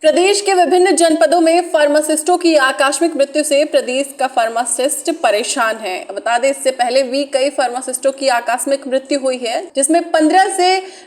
प्रदेश के विभिन्न जनपदों में फार्मासिस्टों की आकस्मिक मृत्यु से प्रदेश का फार्मासिस्ट परेशान है। बता दें, इससे पहले भी कई फार्मासिस्टों की आकस्मिक मृत्यु हुई है, जिसमें 15 से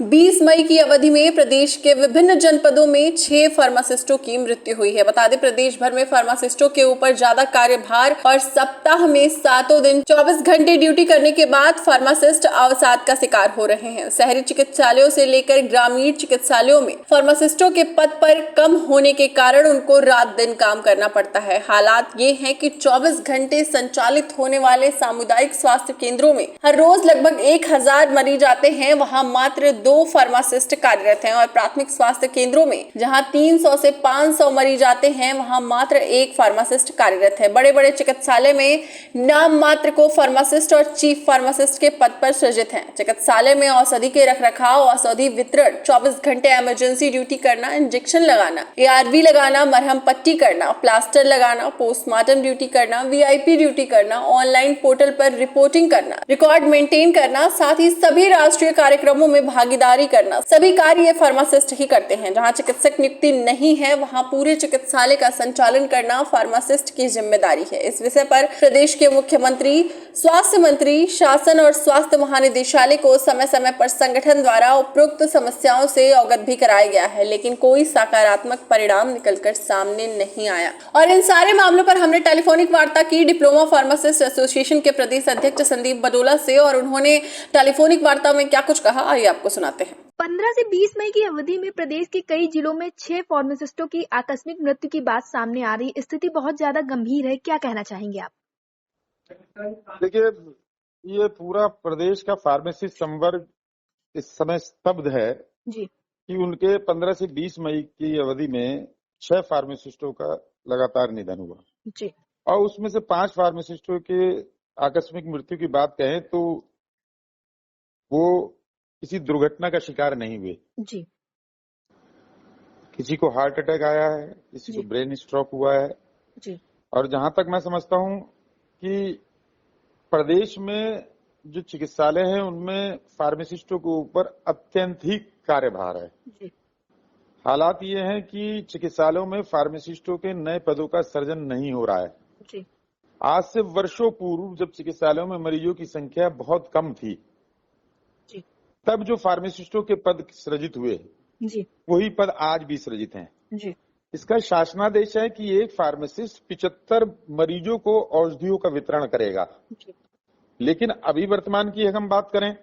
20 मई की अवधि में प्रदेश के विभिन्न जनपदों में 6 फार्मासिस्टों की मृत्यु हुई है। बता दें, प्रदेश भर में फार्मासिस्टों के ऊपर ज्यादा कार्यभार और सप्ताह में 7 दिन 24 घंटे ड्यूटी करने के बाद फार्मासिस्ट अवसाद का शिकार हो रहे हैं। शहरी चिकित्सालयों से लेकर ग्रामीण चिकित्सालयों में फार्मासिस्टों के पद पर कम होने के कारण उनको रात दिन काम करना पड़ता है। हालात ये हैं कि 24 घंटे संचालित होने वाले सामुदायिक स्वास्थ्य केंद्रों में हर रोज लगभग 1000 मरीज आते हैं, वहां मात्र 2 फार्मासिस्ट कार्यरत हैं और प्राथमिक स्वास्थ्य केंद्रों में जहां 300 से 500 मरीज आते हैं, वहां मात्र 1 फार्मासिस्ट कार्यरत है। बड़े बड़े चिकित्सालय में नाम मात्र को फार्मासिस्ट और चीफ फार्मासिस्ट के पद पर सृजित हैं। चिकित्सालय में औषधि के रखरखाव, औषधि वितरण, 24 घंटे इमरजेंसी ड्यूटी करना, इंजेक्शन लगाना, ARV लगाना, मरहम पट्टी करना, प्लास्टर लगाना, पोस्टमार्टम ड्यूटी करना, VIP ड्यूटी करना, ऑनलाइन पोर्टल पर रिपोर्टिंग करना, रिकॉर्ड मेंटेन करना, साथ ही सभी राष्ट्रीय कार्यक्रमों में भागीदारी करना, सभी कार्य ये फार्मासिस्ट ही करते हैं। जहां चिकित्सक नियुक्ति नहीं है, वहां पूरे चिकित्सालय का संचालन करना फार्मासिस्ट की जिम्मेदारी है। इस विषय पर प्रदेश के मुख्यमंत्री, स्वास्थ्य मंत्री, शासन और स्वास्थ्य महानिदेशालय को समय समय पर संगठन द्वारा उपरोक्त समस्याओं से अवगत भी कराया गया है, लेकिन कोई सकारात्मक परिणाम निकलकर सामने नहीं आया। और इन सारे मामलों पर हमने टेलीफोनिक वार्ता की डिप्लोमा फार्मासिस्ट एसोसिएशन के प्रदेश अध्यक्ष संदीप बडोला से, और उन्होंने टेलीफोनिक वार्ता में क्या कुछ कहा, आइए आपको सुनाते हैं। 15 से 20 मई की अवधि में प्रदेश के कई जिलों में 6 फार्मासिस्टों की आकस्मिक मृत्यु की बात सामने आ रही। स्थिति बहुत ज्यादा गंभीर है, क्या कहना चाहेंगे आप? देखिए, ये पूरा प्रदेश का फार्मेसिस्ट संवर्ग इस समय स्तब्ध है जी कि उनके 15 से 20 मई की अवधि में 6 फार्मासिस्टों का लगातार निधन हुआ जी और उसमें से 5 फार्मासिस्टों के आकस्मिक मृत्यु की बात कहें तो वो किसी दुर्घटना का शिकार नहीं हुए। जी किसी को हार्ट अटैक आया है, किसी को ब्रेन स्ट्रोक हुआ है। जी और जहां तक मैं समझता हूं कि प्रदेश में जो चिकित्सालय हैं उनमें फार्मासिस्टों के ऊपर अत्यंत ही कार्यभार है। जी हालात ये हैं कि चिकित्सालयों में फार्मासिस्टों के नए पदों का सृजन नहीं हो रहा है। जी आज से वर्षों पूर्व जब चिकित्सालयों में मरीजों की संख्या बहुत कम थी, जी तब जो फार्मासिस्टों के पद सृजित हुए जी वही पद आज भी सृजित हैं। जी इसका शासनादेश है कि एक फार्मासिस्ट 75 मरीजों को औषधियों का वितरण करेगा। जी लेकिन अभी वर्तमान की हम बात करें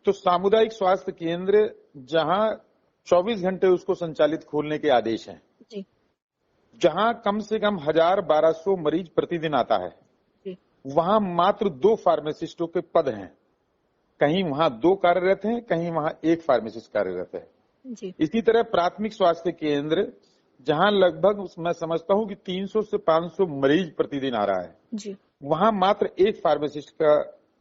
तो सामुदायिक स्वास्थ्य केंद्र जहां 24 घंटे उसको संचालित खोलने के आदेश हैं, जी जहां कम से कम 1000-1200 मरीज प्रतिदिन आता है, जी वहां मात्र 2 फार्मासिस्टों के पद हैं। कहीं वहां 2 कार्यरत हैं, कहीं वहां 1 फार्मासिस्ट कार्यरत है। जी इसी तरह प्राथमिक स्वास्थ्य केंद्र जहां लगभग मैं समझता हूं कि 300 से 500 मरीज प्रतिदिन आ रहा है, जी वहां मात्र 1 फार्मासिस्ट का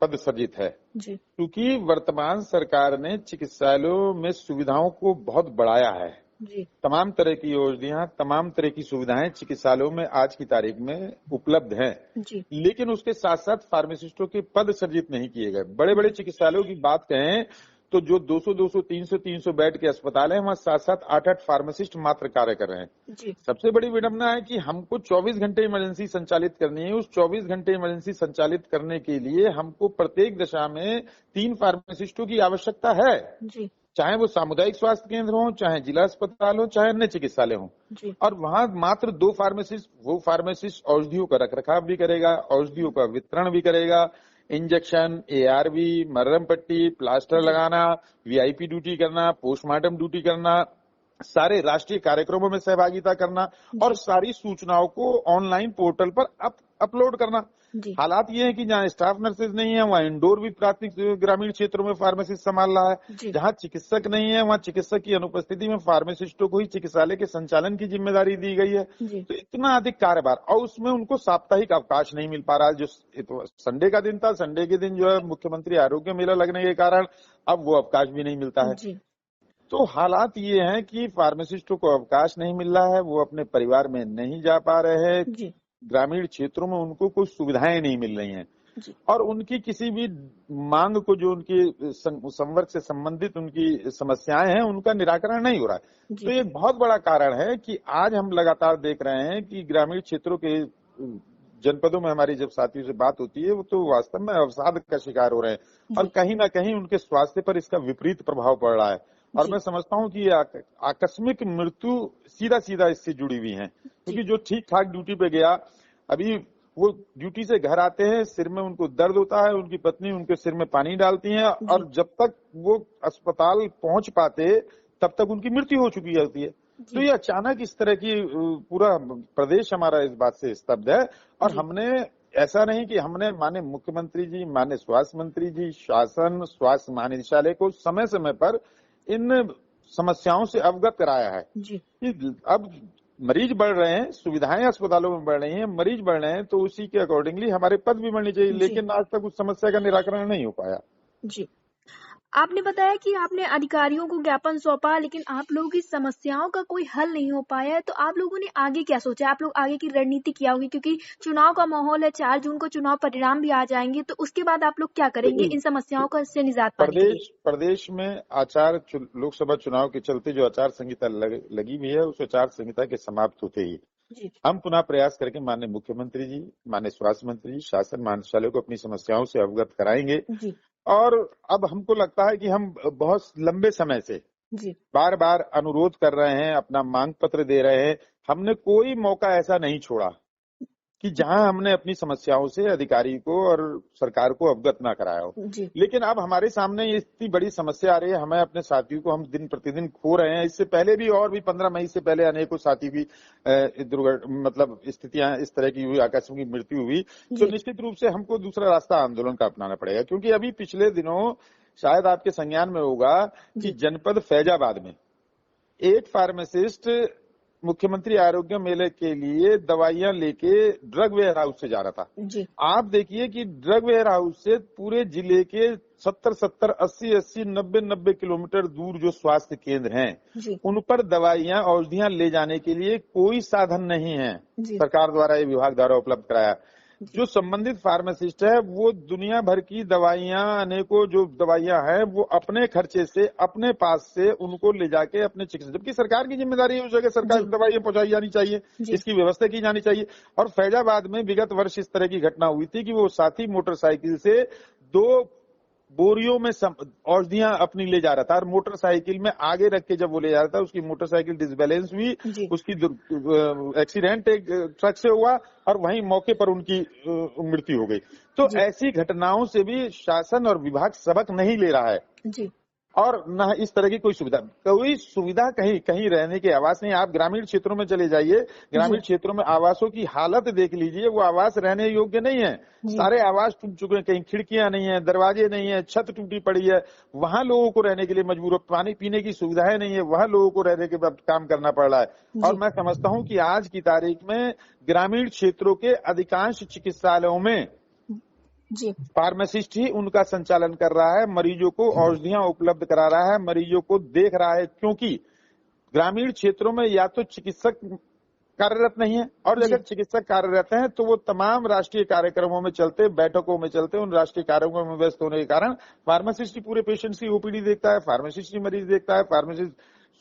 पद सृजित है। जी क्योंकि वर्तमान सरकार ने चिकित्सालयों में सुविधाओं को बहुत बढ़ाया है। जी तमाम तरह की औषधियां, तमाम तरह की सुविधाएं चिकित्सालयों में आज की तारीख में उपलब्ध हैं। जी लेकिन उसके साथ साथ फार्मासिस्टों के पद सृजित नहीं किए गए। बड़े बड़े चिकित्सालयों की बात कहें तो जो 200, 300 बेड के अस्पताल हैं, वहां 7, 8 फार्मासिस्ट मात्र कार्य कर रहे हैं। जी सबसे बड़ी विडंबना है कि हमको 24 घंटे इमरजेंसी संचालित करनी है। उस 24 घंटे इमरजेंसी संचालित करने के लिए हमको प्रत्येक दशा में 3 फार्मासिस्टों की आवश्यकता है, जी चाहे वो सामुदायिक स्वास्थ्य केंद्र हो, चाहे जिला अस्पताल हो, चाहे अन्य चिकित्सालय हो। जी और वहां मात्र 2 फार्मासिस्ट, वो फार्मासिस्ट औषधियों का रखरखाव भी करेगा, औषधियों का वितरण भी करेगा, इंजेक्शन, ARV, मरहम पट्टी, प्लास्टर लगाना, VIP ड्यूटी करना, पोस्टमार्टम ड्यूटी करना, सारे राष्ट्रीय कार्यक्रमों में सहभागिता करना और सारी सूचनाओं को ऑनलाइन पोर्टल पर अपलोड करना। जी हालात ये है कि जहाँ स्टाफ नर्सेज नहीं है, वहाँ इंडोर भी प्राथमिक ग्रामीण क्षेत्रों में फार्मासिस्ट संभाल रहा है। जी जहाँ चिकित्सक नहीं है, वहाँ चिकित्सक की अनुपस्थिति में फार्मासिस्टों को ही चिकित्सालय के संचालन की जिम्मेदारी दी गई है। जी तो इतना अधिक कार्यभार, और उसमें उनको साप्ताहिक अवकाश नहीं मिल पा रहा है। जो संडे का दिन था, संडे के दिन जो है मुख्यमंत्री आरोग्य मेला लगने के कारण अब वो अवकाश भी नहीं मिलता है। जी तो हालात ये हैं कि फार्मासिस्टों को अवकाश नहीं मिल रहा है, वो अपने परिवार में नहीं जा पा रहे हैं। जी ग्रामीण क्षेत्रों में उनको कोई सुविधाएं नहीं मिल रही हैं। जी और उनकी किसी भी मांग को, जो उनकी संवर्ग से संबंधित उनकी समस्याएं हैं, उनका निराकरण नहीं हो रहा है। तो जी ये एक बहुत बड़ा कारण है कि आज हम लगातार देख रहे हैं कि ग्रामीण क्षेत्रों के जनपदों में हमारी जब साथियों से बात होती है, वो तो वास्तव में अवसाद का शिकार हो रहे हैं और जी कहीं ना कहीं उनके स्वास्थ्य पर इसका विपरीत प्रभाव पड़ रहा है। और जी मैं समझता हूं कि ये आकस्मिक मृत्यु सीधा सीधा इससे जुड़ी हुई है, जी क्योंकि जो ठीक ठाक ड्यूटी पे गया, अभी वो ड्यूटी से घर आते हैं, सिर में उनको दर्द होता है, उनकी पत्नी उनके सिर में पानी डालती है जी और जब तक वो अस्पताल पहुंच पाते तब तक उनकी मृत्यु हो चुकी होती है। तो जी ये अचानक इस तरह की पूरा प्रदेश हमारा इस बात से स्तब्ध है। और जी हमने ऐसा नहीं कि हमने माननीय मुख्यमंत्री जी, माननीय स्वास्थ्य मंत्री जी, शासन, स्वास्थ्य महानिदेशालय को समय समय पर इन समस्याओं से अवगत कराया है जी कि अब मरीज बढ़ रहे हैं, सुविधाएं अस्पतालों में बढ़ रही हैं, मरीज बढ़ रहे हैं, तो उसी के अकॉर्डिंगली हमारे पद भी बढ़ने चाहिए, जी लेकिन आज तक उस समस्या का निराकरण नहीं हो पाया। जी आपने बताया कि आपने अधिकारियों को ज्ञापन सौंपा, लेकिन आप लोगों की समस्याओं का कोई हल नहीं हो पाया है, तो आप लोगों ने आगे क्या सोचा? आप लोग आगे की रणनीति क्या होगी? क्योंकि चुनाव का माहौल है, 4 जून को चुनाव परिणाम भी आ जाएंगे, तो उसके बाद आप लोग क्या करेंगे इन समस्याओं का से निजात पाने के लिए? प्रदेश में लोकसभा चुनाव के चलते जो आचार संहिता लगी हुई है, उस आचार संहिता के समाप्त होते ही जी हम पुनः प्रयास करके माननीय मुख्यमंत्री जी, माननीय स्वास्थ्य मंत्री जी, शासन महानिदेशालय को अपनी समस्याओं से अवगत कराएंगे। जी और अब हमको लगता है कि हम बहुत लंबे समय से जी बार बार अनुरोध कर रहे हैं, अपना मांग पत्र दे रहे हैं, हमने कोई मौका ऐसा नहीं छोड़ा कि जहां हमने अपनी समस्याओं से अधिकारी को और सरकार को अवगत ना कराया हो। जी लेकिन अब हमारे सामने ये इतनी बड़ी समस्या आ रही है, हमें अपने साथियों को हम दिन प्रतिदिन खो रहे हैं। इससे पहले भी और भी 15 मई से पहले अनेकों साथी भी मतलब स्थितियां इस तरह की हुई, आकस्मिक मृत्यु हुई। तो जी निश्चित रूप से हमको दूसरा रास्ता आंदोलन का अपनाना पड़ेगा, क्योंकि अभी पिछले दिनों शायद आपके संज्ञान में होगा कि जी जनपद फैजाबाद में एक फार्मासिस्ट मुख्यमंत्री आरोग्य मेले के लिए दवाइयां लेके ड्रग वेयर हाउस से जा रहा था। जी आप देखिए कि ड्रग वेयर हाउस से पूरे जिले के 70, 80, 90 किलोमीटर दूर जो स्वास्थ्य केंद्र हैं, जी उन पर दवाइयां, औषधियां ले जाने के लिए कोई साधन नहीं है। जी सरकार द्वारा, ये विभाग द्वारा उपलब्ध कराया। जी जो संबंधित फार्मासिस्ट है, वो दुनिया भर की दवाइयां, अनेकों जो दवाइयां हैं, वो अपने खर्चे से, अपने पास से उनको ले जाके अपने चिकित्सा, जबकि सरकार की जिम्मेदारी है उस जगह सरकार जी दवाइयां पहुंचाई जानी चाहिए, जी इसकी व्यवस्था की जानी चाहिए। और फैजाबाद में विगत वर्ष इस तरह की घटना हुई थी कि वो साथी मोटरसाइकिल से 2 बोरियों में औषधियां अपनी ले जा रहा था और मोटरसाइकिल में आगे रख के जब वो ले जा रहा था, उसकी मोटरसाइकिल डिसबैलेंस हुई, जी उसकी एक्सीडेंट एक ट्रक से हुआ और वहीं मौके पर उनकी मृत्यु हो गई। तो जी ऐसी घटनाओं से भी शासन और विभाग सबक नहीं ले रहा है जी और न इस तरह की कोई सुविधा कहीं कहीं रहने के आवास नहीं। आप ग्रामीण क्षेत्रों में चले जाइए, ग्रामीण जी क्षेत्रों में आवासों की हालत देख लीजिए, वो आवास रहने योग्य नहीं है। जी सारे आवास टूट चुके हैं, कहीं खिड़कियां नहीं है, दरवाजे नहीं है, छत टूटी पड़ी है, वहां लोगों को रहने के लिए मजबूर हो, पानी पीने की सुविधाएं नहीं है, वहां लोगों को रहने के बाद काम करना पड़ रहा है। और जी मैं समझता हूं कि आज की तारीख में ग्रामीण क्षेत्रों के अधिकांश चिकित्सालयों में जी फार्मासिस्ट ही उनका संचालन कर रहा है, मरीजों को औषधियां उपलब्ध करा रहा है, मरीजों को देख रहा है, क्योंकि ग्रामीण क्षेत्रों में या तो चिकित्सक कार्यरत नहीं है और जी अगर चिकित्सक कार्यरत हैं तो वो तमाम राष्ट्रीय कार्यक्रमों में चलते, बैठकों में चलते, उन राष्ट्रीय कार्यक्रमों में व्यस्त होने के कारण फार्मासिस्ट ही पूरे पेशेंट्स की ओपीडी देखता है, फार्मासिस्ट ही मरीज देखता है, फार्मासिस्ट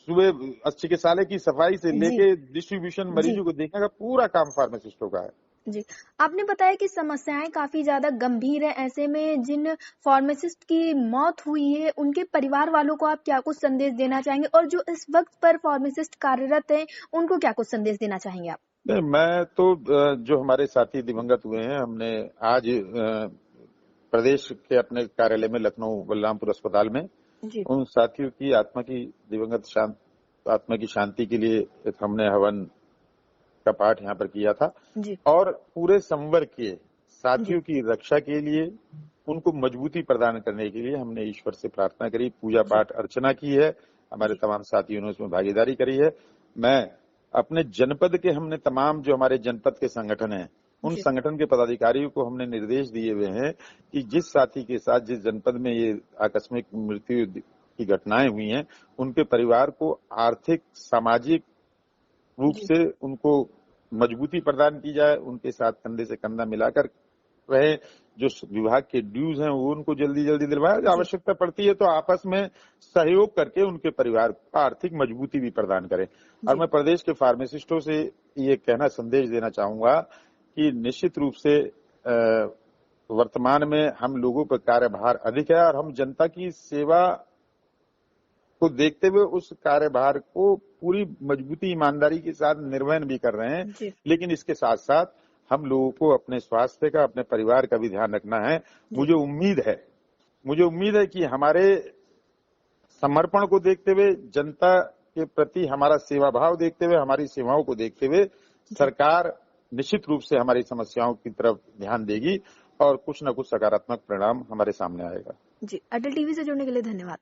सुबह चिकित्सालय की सफाई से जी लेके डिस्ट्रीब्यूशन, जी मरीजों को देखने का पूरा काम फार्मासिस्टों का है। जी आपने बताया कि समस्याएं काफी ज्यादा गंभीर है। ऐसे में जिन फार्मासिस्ट की मौत हुई है, उनके परिवार वालों को आप क्या कुछ संदेश देना चाहेंगे? और जो इस वक्त पर फार्मासिस्ट कार्यरत हैं, उनको क्या कुछ संदेश देना चाहेंगे आप? नहीं, मैं तो जो हमारे साथी दिवंगत हुए हैं, हमने आज प्रदेश के अपने कार्यालय में लखनऊ बलरामपुर अस्पताल में जी उन साथियों की आत्मा की आत्मा की शांति के लिए एक हमने हवन का पाठ यहाँ पर किया था जी और पूरे संवर्ग के साथियों जी की रक्षा के लिए, उनको मजबूती प्रदान करने के लिए हमने ईश्वर से प्रार्थना करी, पूजा जी पाठ अर्चना की है। हमारे जी तमाम साथियों ने उसमें भागीदारी करी है। मैं अपने जनपद के, हमने तमाम जो हमारे जनपद के संगठन हैं, उन जी संगठन के पदाधिकारियों को हमने निर्देश दिए हुए हैं कि जिस साथी के साथ जिस जनपद में ये आकस्मिक मृत्यु की घटनाएं हुई हैं, उनके परिवार को आर्थिक, सामाजिक रूप जी से उनको मजबूती प्रदान की जाए, उनके साथ कंधे से कंधा मिलाकर रहे, जो विभाग के ड्यूज हैं वो उनको जल्दी जल्दी दिलवाए। आवश्यकता पड़ती है तो आपस में सहयोग करके उनके परिवार को आर्थिक मजबूती भी प्रदान करें। और मैं प्रदेश के फार्मासिस्टों से ये कहना संदेश देना चाहूंगा कि निश्चित रूप से वर्तमान में हम लोगों पर कार्यभार अधिक है और हम जनता की सेवा को देखते हुए उस कार्यभार को पूरी मजबूती ईमानदारी के साथ निर्वहन भी कर रहे हैं। लेकिन इसके साथ साथ हम लोगों को अपने स्वास्थ्य का, अपने परिवार का भी ध्यान रखना है। मुझे उम्मीद है कि हमारे समर्पण को देखते हुए, जनता के प्रति हमारा सेवा भाव देखते हुए, हमारी सेवाओं को देखते हुए सरकार निश्चित रूप से हमारी समस्याओं की तरफ ध्यान देगी और कुछ न कुछ सकारात्मक परिणाम हमारे सामने आएगा। जी, अटल टीवी से जुड़ने के लिए धन्यवाद।